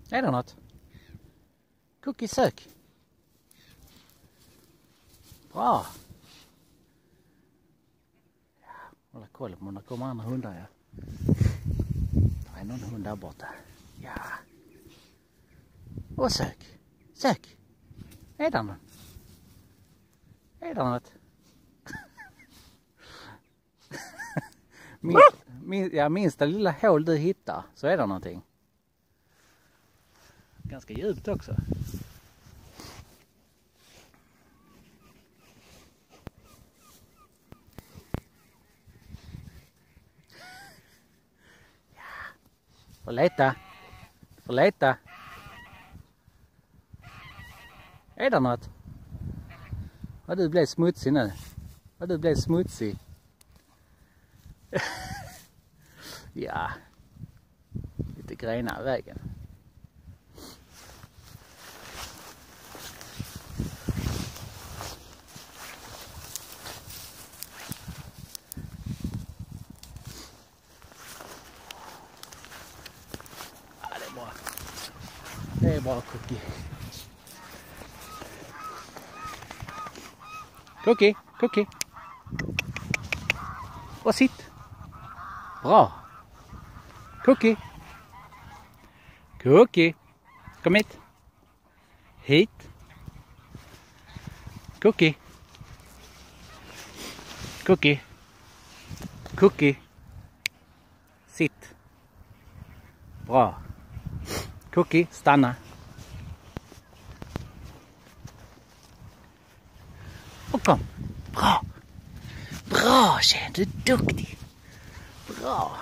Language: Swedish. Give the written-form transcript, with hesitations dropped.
Är det något? Cookie, sök. Bra. Ja, hålla koll på om det kommer andra hundar. Ja. Det är någon hund där borta. Ja. Och sök. Sök. Är det någon? Är det något? Minsta lilla hål du hittar så är det någonting. Ganska djupt också. Ja. Får leta. Får leta. Är det något? Vad du blev smutsig nu. Vad du blev smutsig. Ja. Lite grenar i vägen. Ja, det är bra. Det är bra, Cookie. Cookie, Cookie. Och sitt. Bra. Cookie. Cookie. Kom hit. Hit. Cookie. Cookie. Cookie. Sitt. Bra. Cookie, stanna. Och kom. Bra. Bra tjej, du är duktig. Bra.